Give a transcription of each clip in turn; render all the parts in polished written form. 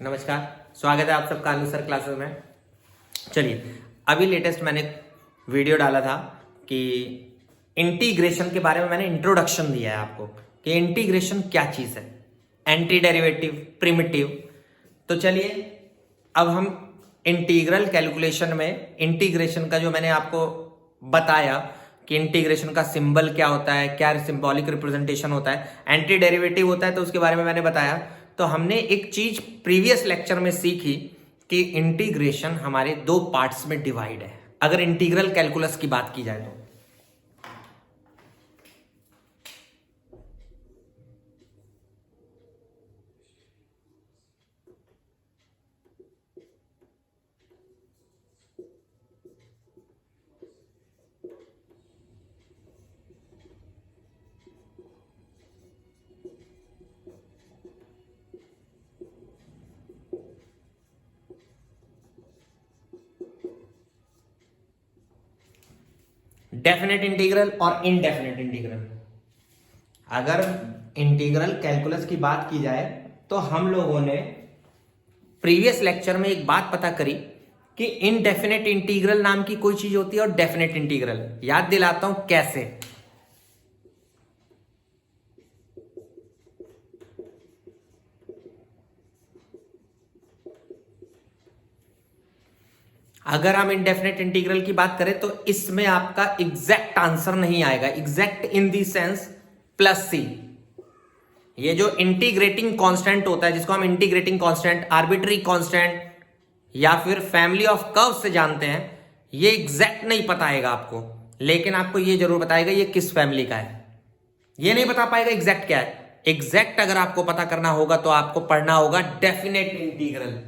नमस्कार, स्वागत है आप सबका अनुसर क्लासेस में। चलिए, अभी लेटेस्ट मैंने वीडियो डाला था कि इंटीग्रेशन के बारे में मैंने इंट्रोडक्शन दिया है आपको कि इंटीग्रेशन क्या चीज़ है, एंटी डेरिवेटिव, प्रिमिटिव। तो चलिए अब हम इंटीग्रल कैलकुलेशन में इंटीग्रेशन का जो मैंने आपको बताया कि इंटीग्रेशन का सिंबल क्या होता है, क्या सिंबॉलिक रिप्रेजेंटेशन होता है, एंटी डेरिवेटिव होता है, तो उसके बारे में मैंने बताया। तो हमने एक चीज प्रीवियस लेक्चर में सीखी कि इंटीग्रेशन हमारे दो पार्ट्स में डिवाइड है, अगर इंटीग्रल कैलकुलस की बात की जाए तो। डेफिनेट इंटीग्रल और इनडेफिनेट इंटीग्रल। अगर इंटीग्रल कैलकुलस की बात की जाए तो हम लोगों ने प्रीवियस लेक्चर में एक बात पता करी कि इनडेफिनेट इंटीग्रल नाम की कोई चीज होती है और डेफिनेट इंटीग्रल। याद दिलाता हूं कैसे। अगर हम इनडेफिनेट इंटीग्रल की बात करें तो इसमें आपका एग्जैक्ट आंसर नहीं आएगा, exact in the sense plus सी। ये जो इंटीग्रेटिंग कांस्टेंट होता है, जिसको हम इंटीग्रेटिंग कांस्टेंट, आर्बिट्री कांस्टेंट या फिर फैमिली ऑफ कर्व से जानते हैं, ये एग्जैक्ट नहीं बताएगा आपको, लेकिन आपको ये जरूर बताएगा ये किस फैमिली का है। ये नहीं बता पाएगा एग्जैक्ट क्या है। एग्जैक्ट अगर आपको पता करना होगा तो आपको पढ़ना होगा डेफिनेट इंटीग्रल।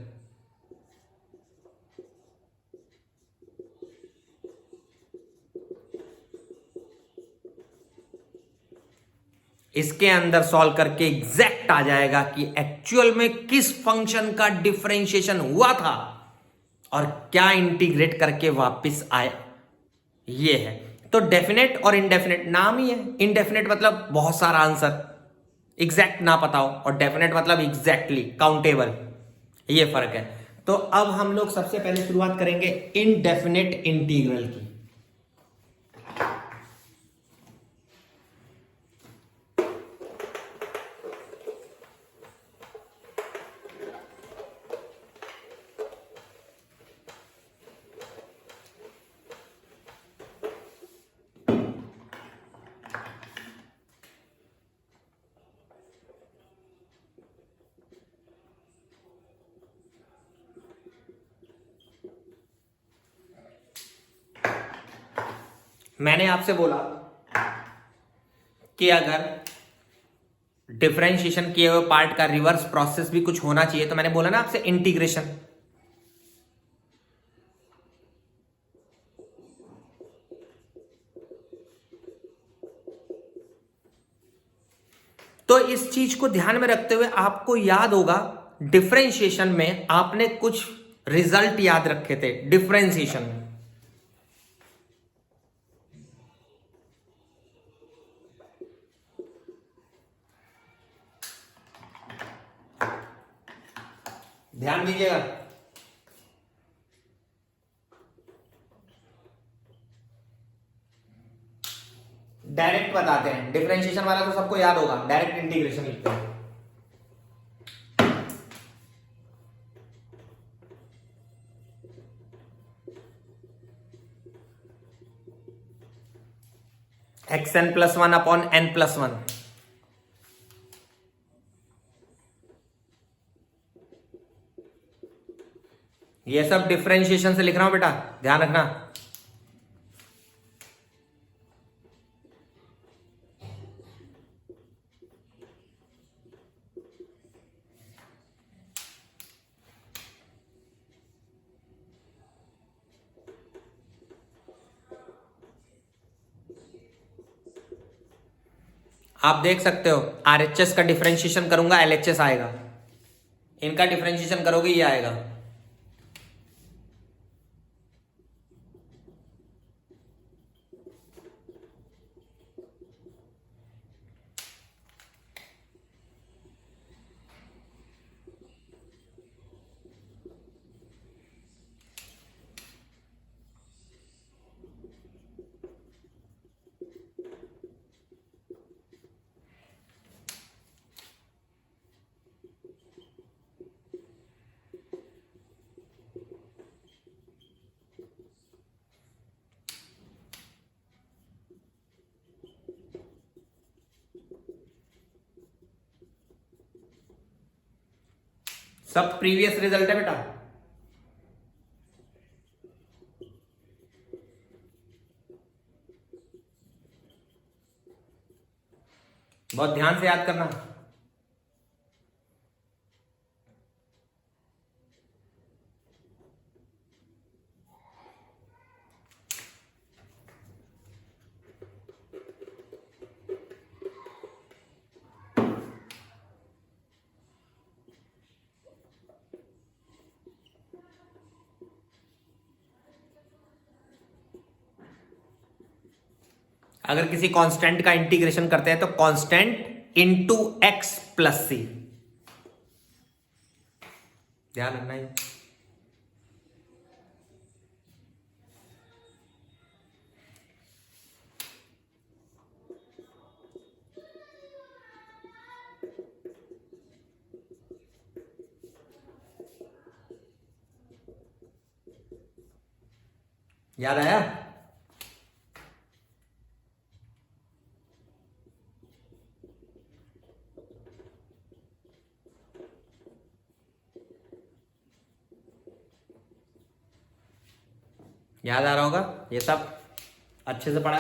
इसके अंदर सॉल्व करके एग्जैक्ट आ जाएगा कि एक्चुअल में किस फंक्शन का डिफरेंशिएशन हुआ था और क्या इंटीग्रेट करके वापस आया। ये है। तो डेफिनेट और इनडेफिनेट नाम ही है। इनडेफिनेट मतलब बहुत सारा आंसर, एग्जैक्ट ना पता हो, और डेफिनेट मतलब एग्जैक्टली काउंटेबल। ये फर्क है। तो अब हम लोग सबसे पहले शुरुआत करेंगे इनडेफिनेट इंटीग्रल की। मैंने आपसे बोला कि अगर डिफरेंशिएशन किए हुए पार्ट का रिवर्स प्रोसेस भी कुछ होना चाहिए, तो मैंने बोला ना आपसे इंटीग्रेशन। तो इस चीज को ध्यान में रखते हुए आपको याद होगा डिफरेंशिएशन में आपने कुछ रिजल्ट याद रखे थे डिफरेंशिएशन में। ध्यान दीजिएगा। डायरेक्ट बताते हैं, डिफरेंशिएशन वाला तो सबको याद होगा, डायरेक्ट इंटीग्रेशन लिखते हैं। xn+1 upon n+1। ये सब डिफरेंशिएशन से लिख रहा हूं बेटा, ध्यान रखना। आप देख सकते हो आरएचएस का डिफरेंशिएशन करूंगा एलएचएस आएगा, इनका डिफरेंशिएशन करोगे ये आएगा। सब प्रीवियस रिजल्ट है बेटा। बहुत ध्यान से याद करना। अगर किसी कांस्टेंट का इंटीग्रेशन करते हैं तो कांस्टेंट इनटू एक्स प्लस सी, ध्यान रखना है। याद आया? याद आ रहा होगा, ये सब अच्छे से पढ़ा।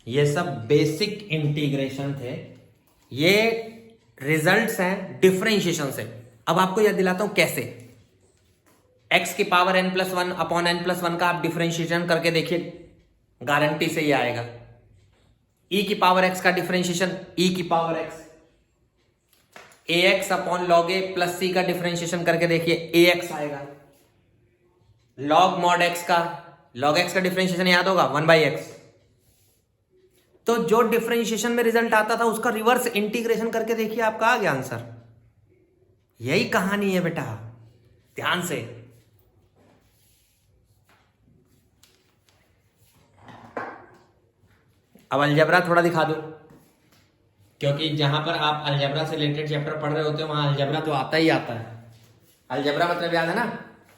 ये सब बेसिक इंटीग्रेशन थे, ये रिजल्ट्स हैं डिफरेंशिएशन से। अब आपको याद दिलाता हूं कैसे। x की पावर n+1 अपॉन n+1 का आप डिफरेंशिएशन करके देखिए, गारंटी से ये आएगा। e की पावर x का डिफरेंशिएशन e की power x, ax upon log a plus c का डिफरेंशिएशन करके देखिए ax आएगा। log mod x का, log x का डिफरेंशिएशन याद होगा 1/x। तो जो डिफरेंशिएशन में रिजल्ट आता था उसका रिवर्स इंटीग्रेशन करके देखिए, आपका आ गया आंसर। यही कहानी है बेटा, ध्यान से। अब अलजेब्रा थोड़ा दिखा दो, क्योंकि जहां पर आप अलजेब्रा से रिलेटेड चैप्टर पढ़ रहे होते हो वहां अलजेब्रा तो आता ही आता है। अलजेब्रा मतलब याद है ना,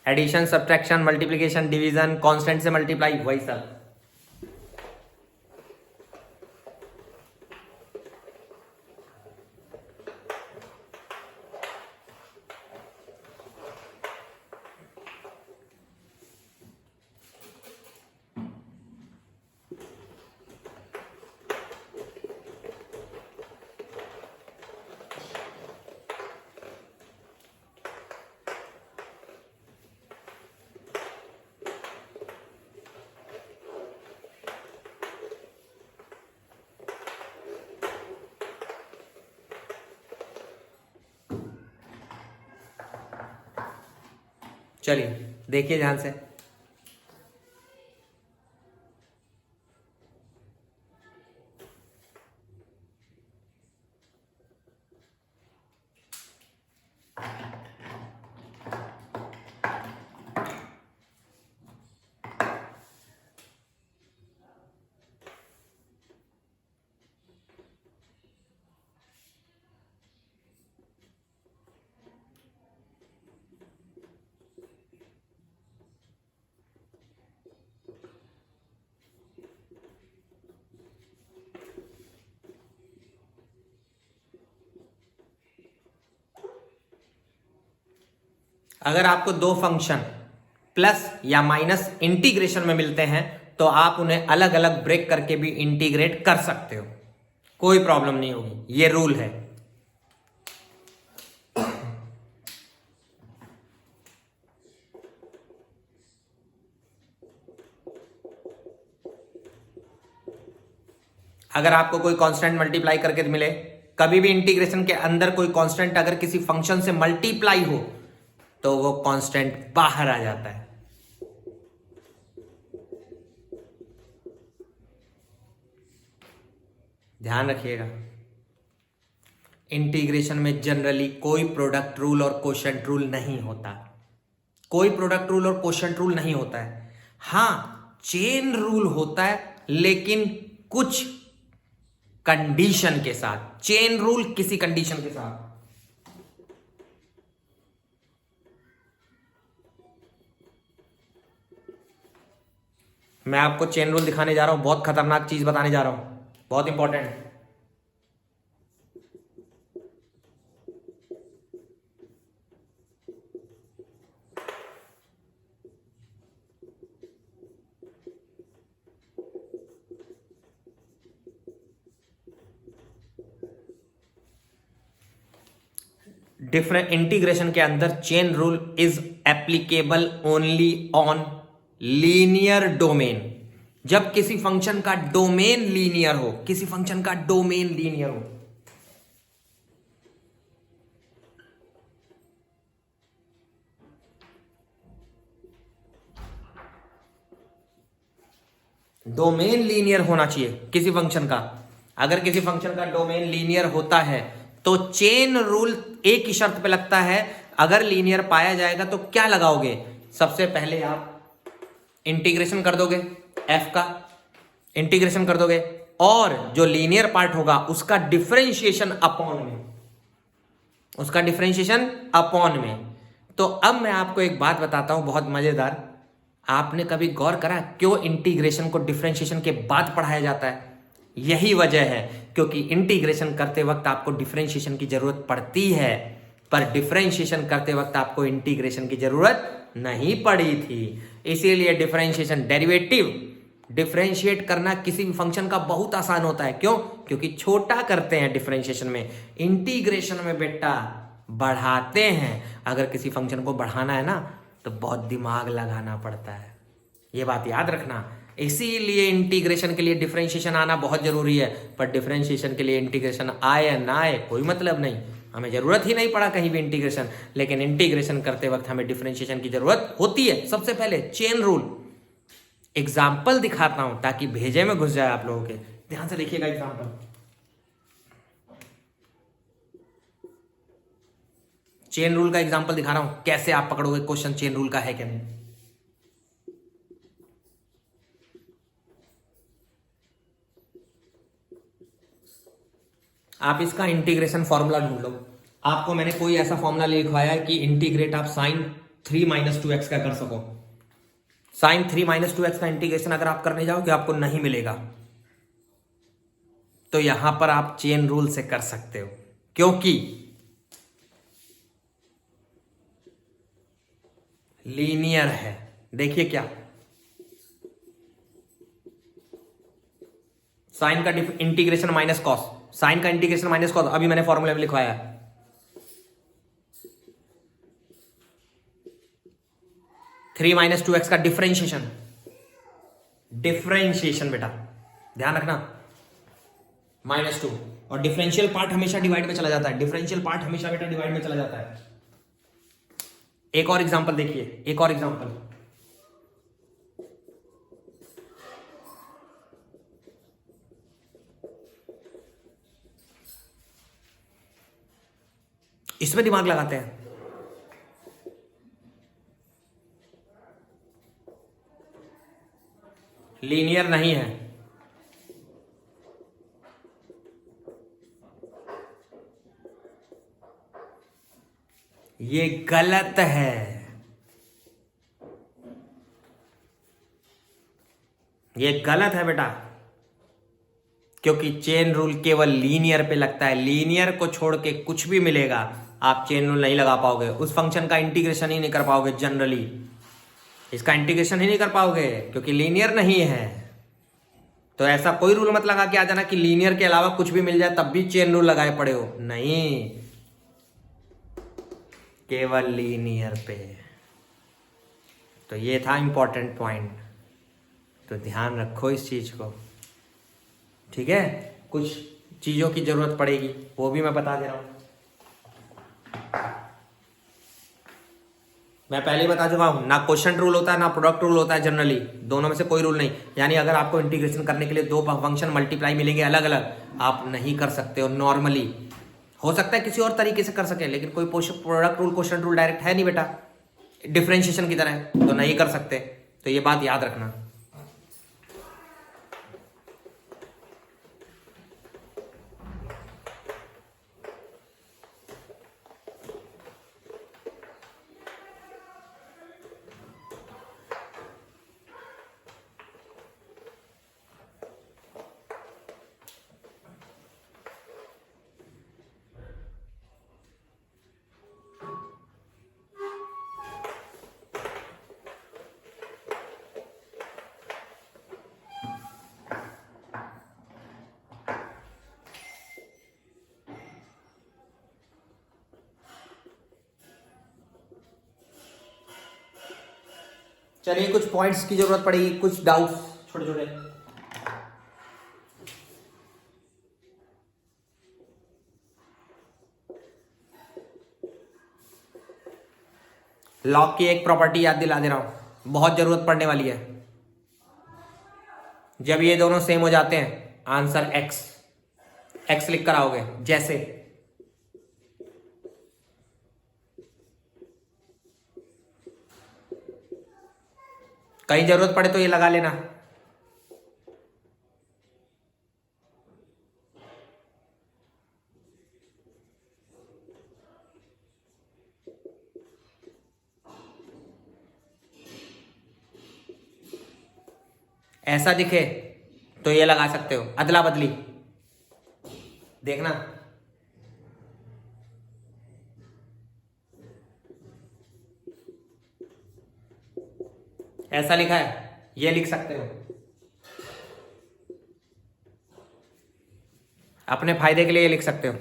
addition, subtraction, multiplication, division, constant से मल्टीप्लाई, वही सब। चलिए देखिए ध्यान से। अगर आपको दो फंक्शन प्लस या माइनस इंटीग्रेशन में मिलते हैं तो आप उन्हें अलग अलग ब्रेक करके भी इंटीग्रेट कर सकते हो, कोई प्रॉब्लम नहीं होगी, ये रूल है। अगर आपको कोई कांस्टेंट मल्टीप्लाई करके मिले, कभी भी इंटीग्रेशन के अंदर कोई कांस्टेंट अगर किसी फंक्शन से मल्टीप्लाई हो तो वो कांस्टेंट बाहर आ जाता है। ध्यान रखिएगा, इंटीग्रेशन में जनरली कोई प्रोडक्ट रूल और कोशेंट रूल नहीं होता, कोई प्रोडक्ट रूल और कोशेंट रूल नहीं होता है। हां, चेन रूल होता है, लेकिन कुछ कंडीशन के साथ। चेन रूल किसी कंडीशन के साथ। मैं आपको चेन रूल दिखाने जा रहा हूं, बहुत खतरनाक चीज बताने जा रहा हूं, बहुत इंपॉर्टेंट। डिफरेंट इंटीग्रेशन के अंदर chain rule is applicable only on linear domain. जब किसी फंक्शन का डोमेन लीनियर हो, किसी फंक्शन का डोमेन लीनियर हो, डोमेन लीनियर होना चाहिए किसी फंक्शन का। अगर किसी फंक्शन का डोमेन लीनियर होता है तो चेन रूल एक ही शर्त पे लगता है, अगर लीनियर पाया जाएगा तो क्या लगाओगे, सबसे पहले आप इंटीग्रेशन कर दोगे, एफ का इंटीग्रेशन कर दोगे, और जो लीनियर पार्ट होगा उसका डिफरेंशिएशन अपॉन में, उसका डिफरेंशिएशन अपॉन में। तो अब मैं आपको एक बात बताता हूं बहुत मजेदार। आपने कभी गौर करा क्यों इंटीग्रेशन को डिफरेंशिएशन के बाद पढ़ाया जाता है? यही वजह है क्योंकि इंटीग्रेशन करते वक्त आपको डिफरेंशिएशन की जरूरत पड़ती है, पर डिफरेंशिएशन करते वक्त आपको इंटीग्रेशन की जरूरत नहीं पड़ी थी। इसीलिए डिफरेंशिएशन, डेरिवेटिव डिफरेंशिएट करना किसी भी फंक्शन का बहुत आसान होता है। क्यों? क्योंकि छोटा करते हैं डिफरेंशिएशन में, इंटीग्रेशन में बेटा बढ़ाते हैं। अगर किसी फंक्शन को बढ़ाना है ना तो बहुत दिमाग लगाना पड़ता है, ये बात याद रखना। इसीलिए इंटीग्रेशन के लिए डिफरेंशिएशन आना बहुत जरूरी है, पर डिफरेंशिएशन के लिए इंटीग्रेशन आए या ना आए कोई मतलब नहीं, हमें जरूरत ही नहीं पड़ा कहीं भी इंटीग्रेशन। लेकिन इंटीग्रेशन करते वक्त हमें डिफरेंशिएशन की जरूरत होती है। सबसे पहले चेन रूल, एग्जाम्पल दिखाता हूं ताकि भेजे में घुस जाए आप लोगों के। ध्यान से देखिएगा एग्जाम्पल। चेन रूल का एग्जाम्पल दिखा रहा हूं, कैसे आप पकड़ोगे क्वेश्चन चेन रूल का है क्या नहीं। आप इसका इंटीग्रेशन फॉर्मूला ढूंढ लो। आपको मैंने कोई ऐसा फॉर्मूला लिखवाया है कि इंटीग्रेट आप साइन 3 - 2x का कर सको। साइन 3 - 2x का इंटीग्रेशन अगर आप करने जाओगे आपको नहीं मिलेगा, तो यहां पर आप चेन रूल से कर सकते हो, क्योंकि लीनियर है। देखिए क्या, साइन का इंटीग्रेशन माइनस कॉस, साइन का इंटीग्रेशन माइनस कॉस, अभी मैंने फॉर्मूला में लिखवाया है। थ्री माइनस 2x का डिफरेंशिएशन, डिफरेंशिएशन बेटा ध्यान रखना, -2, और डिफरेंशियल पार्ट हमेशा डिवाइड में चला जाता है, डिफरेंशियल पार्ट हमेशा बेटा डिवाइड में चला जाता है। एक और एग्जांपल देखिए, एक और एग्जांपल। इसमें दिमाग लगाते हैं। लीनियर नहीं है, ये गलत है, ये गलत है बेटा, क्योंकि चेन रूल केवल लीनियर पे लगता है। लीनियर को छोड़ के कुछ भी मिलेगा आप चेन रूल नहीं लगा पाओगे, उस फंक्शन का इंटीग्रेशन ही नहीं कर पाओगे, जनरली इसका इंटीग्रेशन ही नहीं कर पाओगे क्योंकि लीनियर नहीं है। तो ऐसा कोई रूल मत लगा के आ जाना कि लीनियर के अलावा कुछ भी मिल जाए तब भी चेन रूल लगाए पड़े हो, नहीं, केवल लीनियर पे। तो ये था इंपॉर्टेंट पॉइंट, तो ध्यान रखो इस चीज को, ठीक है। कुछ चीजों की जरूरत पड़ेगी वो भी मैं बता दे रहा हूं। मैं पहले ही बता चुका हूं, ना क्वोशंट रूल होता है ना प्रोडक्ट रूल होता है, जनरली दोनों में से कोई रूल नहीं। यानी अगर आपको इंटीग्रेशन करने के लिए दो फंक्शन मल्टीप्लाई मिलेंगे अलग अलग, आप नहीं कर सकते हो नॉर्मली। हो सकता है किसी और तरीके से कर सके, लेकिन कोई product rule quotient rule direct है नहीं बेटा, डिफरेंशिएशन की तरह, तो नहीं कर सकते। तो ये बात याद रखना। चलिए कुछ पॉइंट्स की जरूरत पड़ेगी, कुछ डाउट्स छोटे छोटे। लॉग की एक प्रॉपर्टी याद दिला दे रहा हूं, बहुत जरूरत पड़ने वाली है। जब ये दोनों सेम हो जाते हैं, आंसर एक्स लिख कर आओगे। जैसे कहीं जरूरत पड़े तो ये लगा लेना। ऐसा दिखे तो ये लगा सकते हो, अदला बदली देखना। ऐसा लिखा है, ये लिख सकते हो। अपने फायदे के लिए ये लिख सकते हो।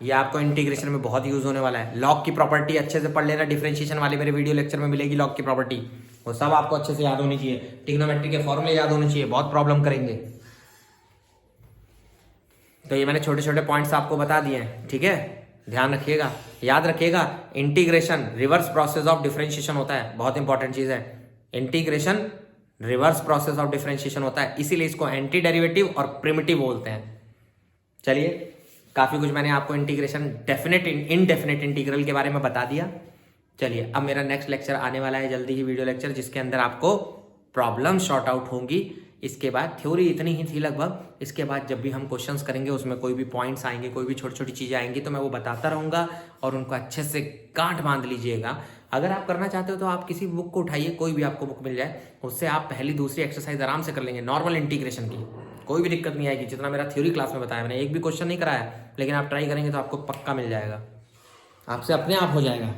ये आपको इंटीग्रेशन में बहुत यूज होने वाला है। लॉग की प्रॉपर्टी अच्छे से पढ़ लेना, डिफरेंशिएशन वाले मेरे वीडियो लेक्चर में मिलेगी लॉग की प्रॉपर्टी, वो सब आपको अच्छे से याद होनी चाहिए। ट्रिग्नोमेट्री के फॉर्मूले याद होने चाहिए, बहुत प्रॉब्लम करेंगे। तो ये मैंने छोटे छोटे पॉइंट्स आपको बता दिए हैं, ठीक है, ध्यान रखिएगा, याद रखिएगा। Integration reverse process of differentiation होता है, बहुत इंपॉर्टेंट चीज है। Integration reverse process of differentiation होता है, इसीलिए इसको एंटी डेरिवेटिव और प्रिमिटिव बोलते हैं। चलिए, काफी कुछ मैंने आपको इंटीग्रेशन डेफिनेट इनडेफिनेट इंटीग्रल के बारे में बता दिया। चलिए, अब मेरा नेक्स्ट लेक्चर आने वाला है जल्दी ही, वीडियो लेक्चर, जिसके अंदर आपको प्रॉब्लम शॉर्ट आउट होंगी। इसके बाद थ्योरी इतनी ही थी लगभग। इसके बाद जब भी हम क्वेश्चंस करेंगे उसमें कोई भी पॉइंट्स आएंगे, कोई भी छोटी छोटी चीजें आएंगी, तो मैं वो बताता रहूंगा और उनको अच्छे से गांठ बांध लीजिएगा। अगर आप करना चाहते हो तो आप किसी बुक को उठाइए, कोई भी आपको बुक मिल जाए, उससे आप पहली दूसरी एक्सरसाइज आराम से कर लेंगे। नॉर्मल इंटीग्रेशन की कोई भी दिक्कत नहीं आएगी, जितना मेरा थ्योरी क्लास में बताया मैंने। एक भी क्वेश्चन नहीं कराया, लेकिन आप ट्राई करेंगे तो आपको पक्का मिल जाएगा, आपसे अपने आप हो जाएगा।